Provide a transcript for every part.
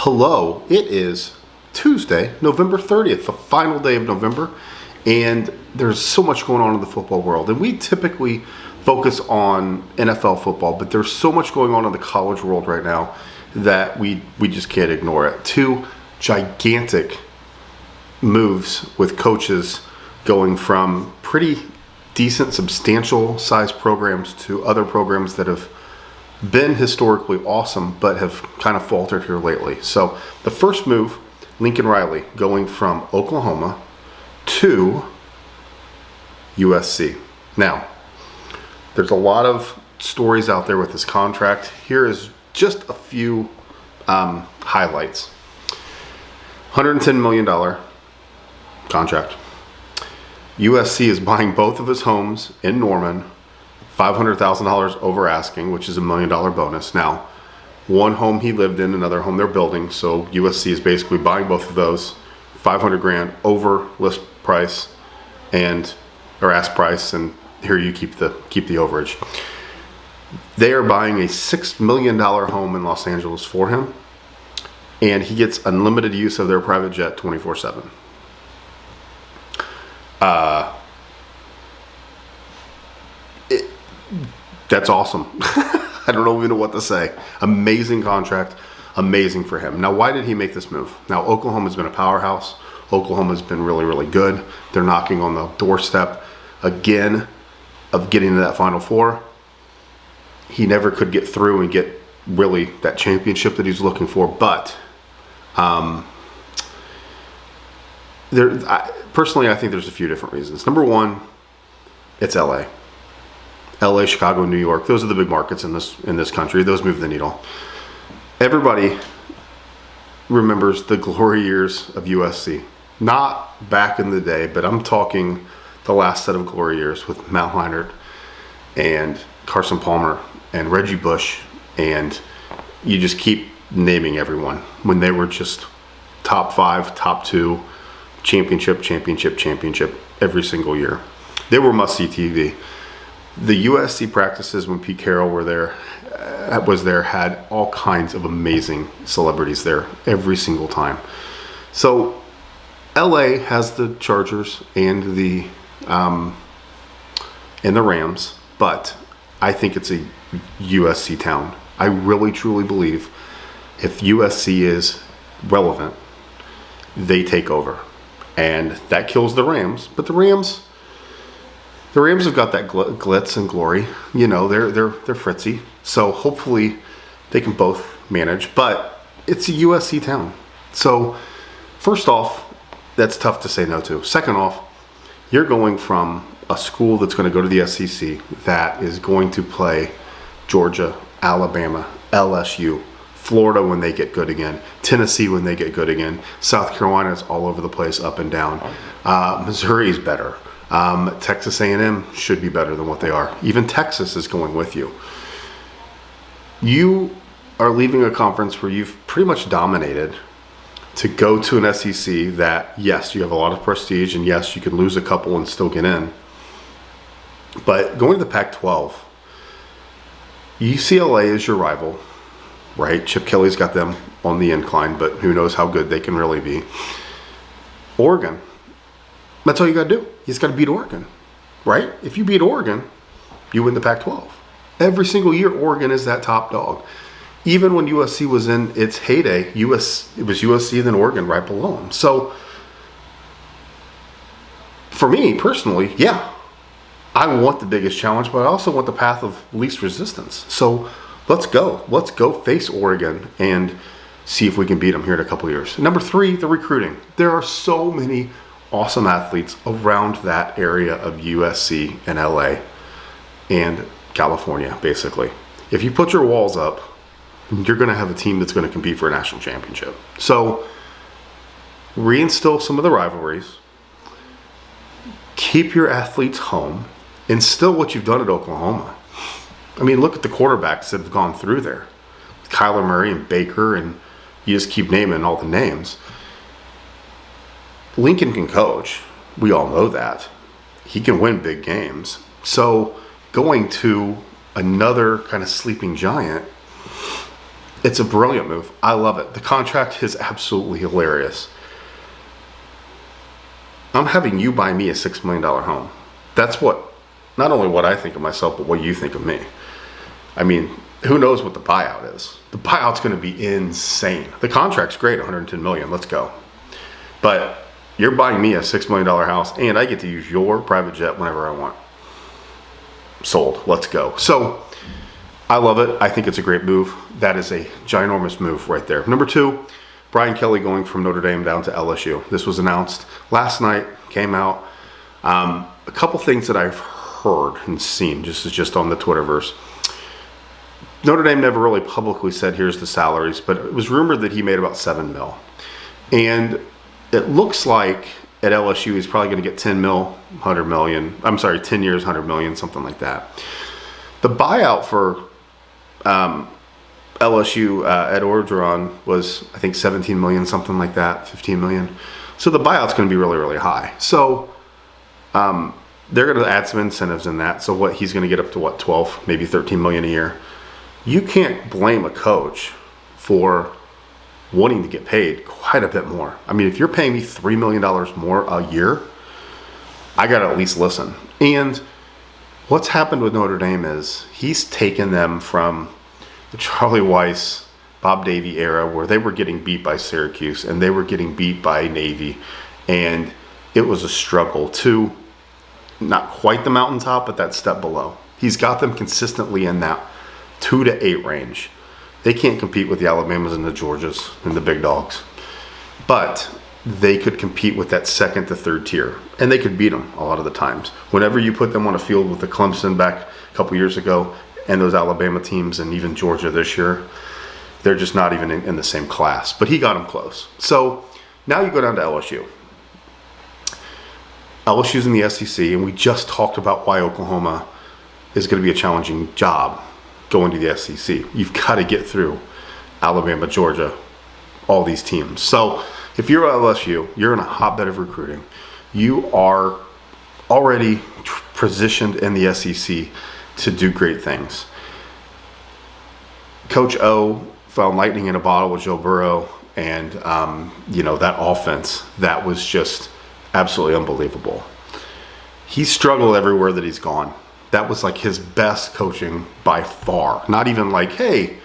Hello, it is Tuesday, November 30th, the final day of November, and there's so much going on in the football world. And we typically focus on NFL football, but there's so much going on in the college world right now that we just can't ignore it. Two gigantic moves with coaches going from pretty decent, substantial size programs to other programs that have been historically awesome, but have kind of faltered here lately. So the first move, Lincoln Riley going from Oklahoma to USC. Now, there's a lot of stories out there with this contract. Here is just a few highlights. $110 million contract. USC is buying both of his homes in Norman, $500,000 over asking, which is $1 million bonus. Now, one home he lived in, another home they're building, so USC is basically buying both of those, $500,000 over list price or ask price, and here you keep the overage. They are buying a $6 million home in Los Angeles for him, and he gets unlimited use of their private jet 24/7. That's awesome. I don't even know what to say. Amazing contract. Amazing for him. Now, why did he make this move? Now, Oklahoma's been a powerhouse. Oklahoma's been really, really good. They're knocking on the doorstep again of getting to that Final Four. He never could get through and get really that championship that he's looking for. But personally, I think there's a few different reasons. Number one, it's LA. LA, Chicago, New York, those are the big markets in this country. Those move the needle. Everybody remembers the glory years of USC. Not back in the day, but I'm talking the last set of glory years with Matt Leinart and Carson Palmer and Reggie Bush, and you just keep naming everyone when they were just top 5, top 2, championship every single year. They were must-see TV. The USC practices when Pete Carroll was there had all kinds of amazing celebrities there every single time. So LA has the Chargers and the Rams, but I think it's a USC town. I really truly believe if USC is relevant, they take over, and that kills the Rams. But the Rams have got that glitz and glory. You know, they're fritzy. So hopefully they can both manage. But it's a USC town. So first off, that's tough to say no to. Second off, you're going from a school that's going to go to the SEC that is going to play Georgia, Alabama, LSU, Florida when they get good again, Tennessee when they get good again, South Carolina's all over the place, up and down. Missouri's better. Texas A&M should be better than what they are. Even Texas is going with you. You are leaving a conference where you've pretty much dominated to go to an SEC that, yes, you have a lot of prestige, and yes, you can lose a couple and still get in. But going to the Pac-12, UCLA is your rival, right? Chip Kelly's got them on the incline, but who knows how good they can really be. Oregon. That's all you got to do. You just got to beat Oregon, right? If you beat Oregon, you win the Pac-12. Every single year, Oregon is that top dog. Even when USC was in its heyday, it was USC then Oregon right below them. So, for me personally, yeah, I want the biggest challenge, but I also want the path of least resistance. So, let's go. Let's go face Oregon and see if we can beat them here in a couple of years. Number 3, the recruiting. There are so many awesome athletes around that area of USC and LA and California, basically. If you put your walls up, you're going to have a team that's going to compete for a national championship. So reinstill some of the rivalries, keep your athletes home, instill what you've done at Oklahoma. I mean, look at the quarterbacks that have gone through there. Kyler Murray and Baker, and you just keep naming all the names. Lincoln can coach. We all know that. He can win big games. So going to another kind of sleeping giant It's a brilliant move. I love it. The contract is absolutely hilarious. I'm having you buy me a $6 million home. That's not only what I think of myself, but what you think of me. I mean, who knows what the buyout is? The buyout's going to be insane. The contract's great, $110 million. Let's go. But you're buying me a $6 million house, and I get to use your private jet whenever I want. Sold. Let's go. So I love it. I think it's a great move. That is a ginormous move right there. Number 2, Brian Kelly going from Notre Dame down to LSU. This was announced last night, came out. A couple things that I've heard and seen, just on the Twitterverse. Notre Dame never really publicly said, here's the salaries, but it was rumored that he made about $7 million. And it looks like at LSU, he's probably going to get 10 mil, 100 million. I'm sorry, 10 years, 100 million, something like that. The buyout for LSU at Orgeron was, I think, 17 million, something like that, 15 million. So the buyout's going to be really, really high. So they're going to add some incentives in that. So he's going to get up to 12, maybe 13 million a year. You can't blame a coach for wanting to get paid quite a bit more. I mean, if you're paying me $3 million more a year, I got to at least listen. And what's happened with Notre Dame is he's taken them from the Charlie Weiss, Bob Davie era where they were getting beat by Syracuse and they were getting beat by Navy. And it was a struggle to not quite the mountaintop, but that step below. He's got them consistently in that 2 to 8 range. They can't compete with the Alabamas and the Georgias and the big dogs. But they could compete with that 2nd to 3rd tier. And they could beat them a lot of the times. Whenever you put them on a field with the Clemson back a couple years ago and those Alabama teams and even Georgia this year, they're just not even in the same class. But he got them close. So now you go down to LSU. LSU's in the SEC, and we just talked about why Oklahoma is going to be a challenging job going to the SEC. You've got to get through Alabama, Georgia, all these teams. So if you're LSU, you're in a hotbed of recruiting. You are already positioned in the SEC to do great things. Coach O found lightning in a bottle with Joe Burrow, and that offense, that was just absolutely unbelievable. He struggled everywhere that he's gone. That was like his best coaching by far. Not even like, hey,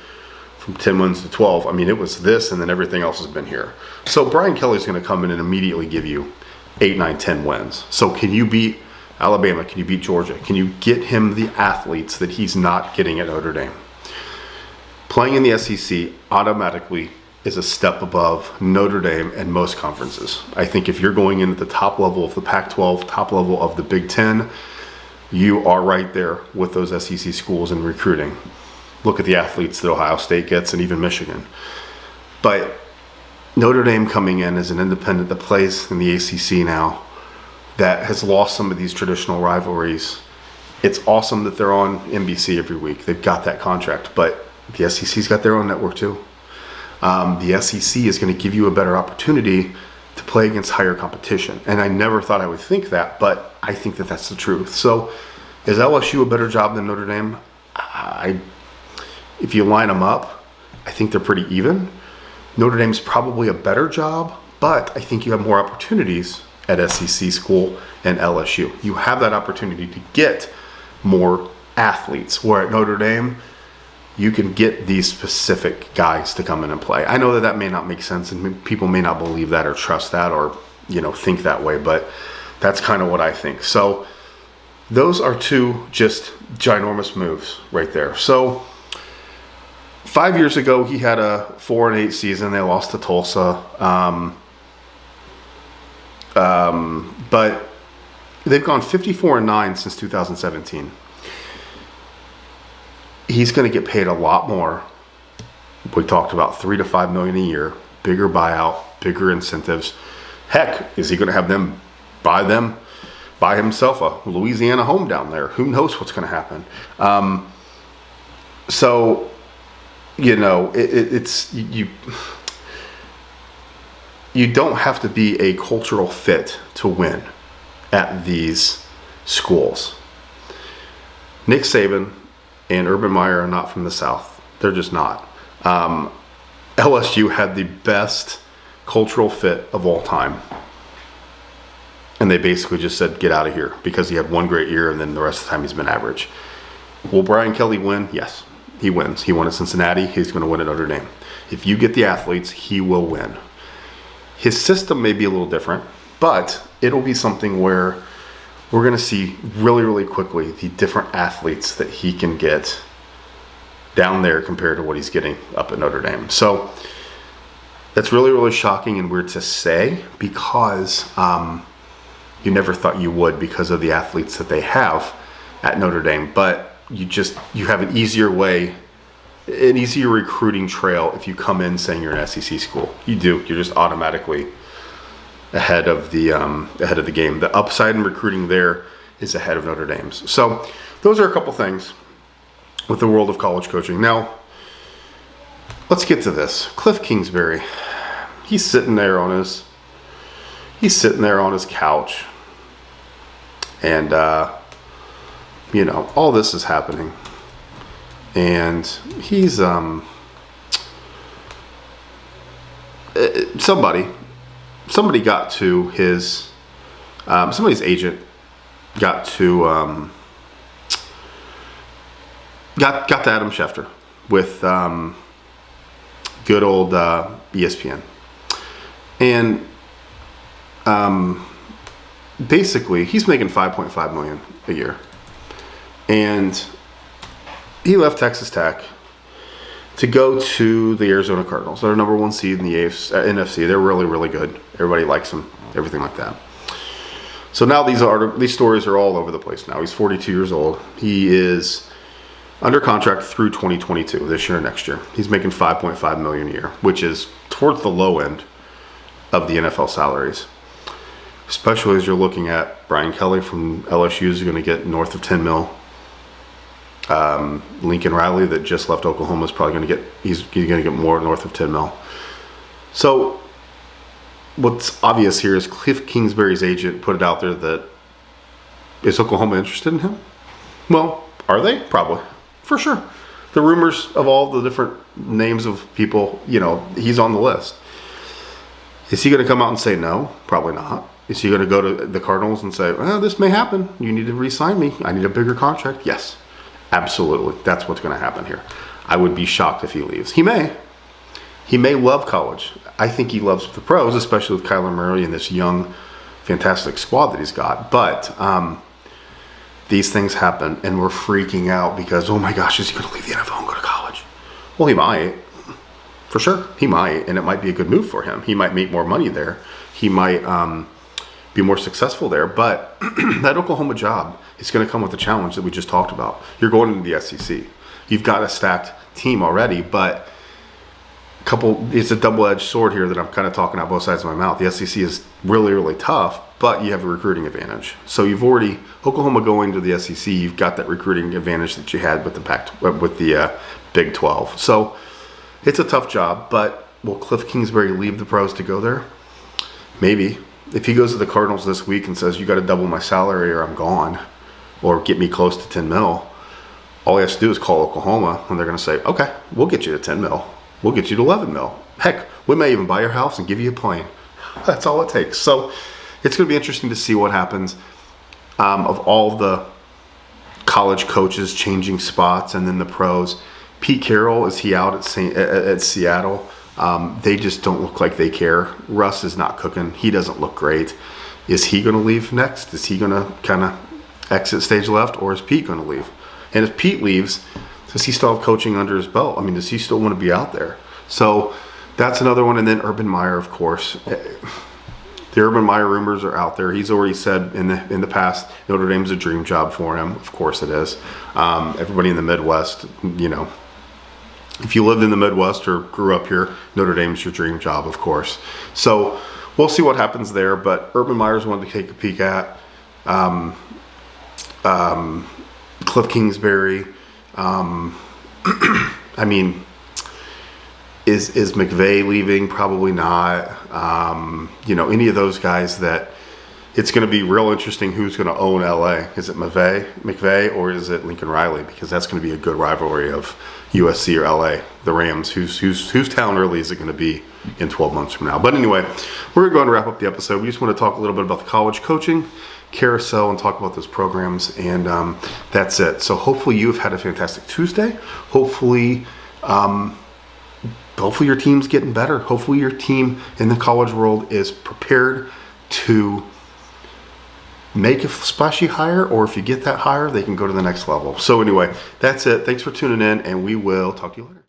from 10 wins to 12. I mean, it was this and then everything else has been here. So Brian Kelly's going to come in and immediately give you 8, 9, 10 wins. So can you beat Alabama? Can you beat Georgia? Can you get him the athletes that he's not getting at Notre Dame? Playing in the SEC automatically is a step above Notre Dame and most conferences. I think if you're going in at the top level of the Pac-12, top level of the Big Ten, you are right there with those SEC schools in recruiting. Look at the athletes that Ohio State gets and even Michigan. But Notre Dame coming in as an independent that plays in the ACC now, that has lost some of these traditional rivalries. It's awesome that they're on NBC every week. They've got that contract, but the SEC's got their own network too. The SEC is going to give you a better opportunity to play against higher competition. And I never thought I would think that, but I think that that's the truth. So is LSU a better job than Notre Dame? If you line them up, I think they're pretty even. Notre Dame's probably a better job, but I think you have more opportunities at SEC school and LSU. You have that opportunity to get more athletes, where at Notre Dame, you can get these specific guys to come in and play. I know that may not make sense and people may not believe that or trust that or, think that way, but that's kind of what I think. So those are two just ginormous moves right there. So 5 years ago, he had a 4-8 season. They lost to Tulsa. But they've gone 54-9 since 2017. He's going to get paid a lot more. We talked about $3 to $5 million a year, bigger buyout, bigger incentives. Heck, is he going to have them buy himself a Louisiana home down there? Who knows what's going to happen? So, it's you don't have to be a cultural fit to win at these schools. Nick Saban and Urban Meyer are not from the South. They're just not. LSU had the best cultural fit of all time. And they basically just said, get out of here, because he had one great year and then the rest of the time he's been average. Will Brian Kelly win? Yes, he wins. He won at Cincinnati. He's going to win at Notre Dame. If you get the athletes, he will win. His system may be a little different, but it'll be something where we're going to see really, really quickly the different athletes that he can get down there compared to what he's getting up at Notre Dame. So that's really, really shocking and weird to say, because you never thought you would, because of the athletes that they have at Notre Dame. But you have an easier way, an easier recruiting trail if you come in saying you're an SEC school. You do. You're just automatically ahead of the game. The upside in recruiting there is ahead of Notre Dame's. So those are a couple things with the world of college coaching. Now, let's get to this. Cliff Kingsbury, he's sitting there on his couch, and all this is happening, and he's somebody got to his somebody's agent got to got to Adam Schefter with good old ESPN, and basically he's making $5.5 million a year, and he left Texas Tech to go to the Arizona Cardinals. They're number one seed in the NFC. They're really, really good. Everybody likes them, everything like that. So now these stories are all over the place now. He's 42 years old. He is under contract through 2022, this year and next year. He's making $5.5 million a year, which is towards the low end of the NFL salaries. Especially as you're looking at Brian Kelly from LSU is going to get north of $10 million. Lincoln Riley, that just left Oklahoma, is probably going to get more north of $10 million. So what's obvious here is Cliff Kingsbury's agent put it out there that, is Oklahoma interested in him? Well, are they? Probably. For sure. The rumors of all the different names of people, he's on the list. Is he going to come out and say no? Probably not. Is he going to go to the Cardinals and say, well, this may happen. You need to re-sign me. I need a bigger contract? Yes, absolutely. That's what's going to happen here. I would be shocked if he leaves. He may. He may love college. I think he loves the pros, especially with Kyler Murray and this young, fantastic squad that he's got. But these things happen, and we're freaking out because, oh my gosh, is he going to leave the NFL and go to college? Well, he might. For sure, he might, and it might be a good move for him. He might make more money there. He might be more successful there. But that Oklahoma job is going to come with the challenge that we just talked about. You're going into the SEC. You've got a stacked team already, but it's a double-edged sword here that I'm kind of talking out both sides of my mouth. The SEC is really, really tough, but you have a recruiting advantage. So Oklahoma going to the SEC, you've got that recruiting advantage that you had with the Big 12. So it's a tough job, but will Cliff Kingsbury leave the pros to go there? Maybe. If he goes to the Cardinals this week and says, you got to double my salary or I'm gone, or get me close to $10 million, all he has to do is call Oklahoma, and they're going to say, okay, we'll get you to $10 million. We'll get you to $11 million. Heck, we may even buy your house and give you a plane. That's all it takes. So it's going to be interesting to see what happens. Of all the college coaches changing spots and then the pros, Pete Carroll, is he out at Seattle? They just don't look like they care. Russ is not cooking. He doesn't look great. Is he going to leave next? Is he going to kind of exit stage left, or is Pete going to leave? And if Pete leaves, does he still have coaching under his belt? I mean, does he still want to be out there? So that's another one. And then Urban Meyer, of course. The Urban Meyer rumors are out there. He's already said in the past, Notre Dame's a dream job for him. Of course it is. Everybody in the Midwest, if you lived in the Midwest or grew up here, Notre Dame's your dream job, of course. So we'll see what happens there. But Urban Meyer's wanted to take a peek at. Cliff Kingsbury. I mean, is McVay leaving? Probably not. Any of those guys that it's going to be real interesting who's going to own LA. Is it McVay, or is it Lincoln Riley? Because that's going to be a good rivalry of USC or LA, the Rams. Whose town really is it going to be in 12 months from now? But anyway, we're going to go and wrap up the episode. We just want to talk a little bit about the college coaching carousel and talk about those programs, and that's it. So hopefully you've had a fantastic Tuesday. Hopefully your team's getting better. Hopefully your team in the college world is prepared to make a splashy hire, or if you get that hire, they can go to the next level. So anyway, that's it. Thanks for tuning in, and we will talk to you later.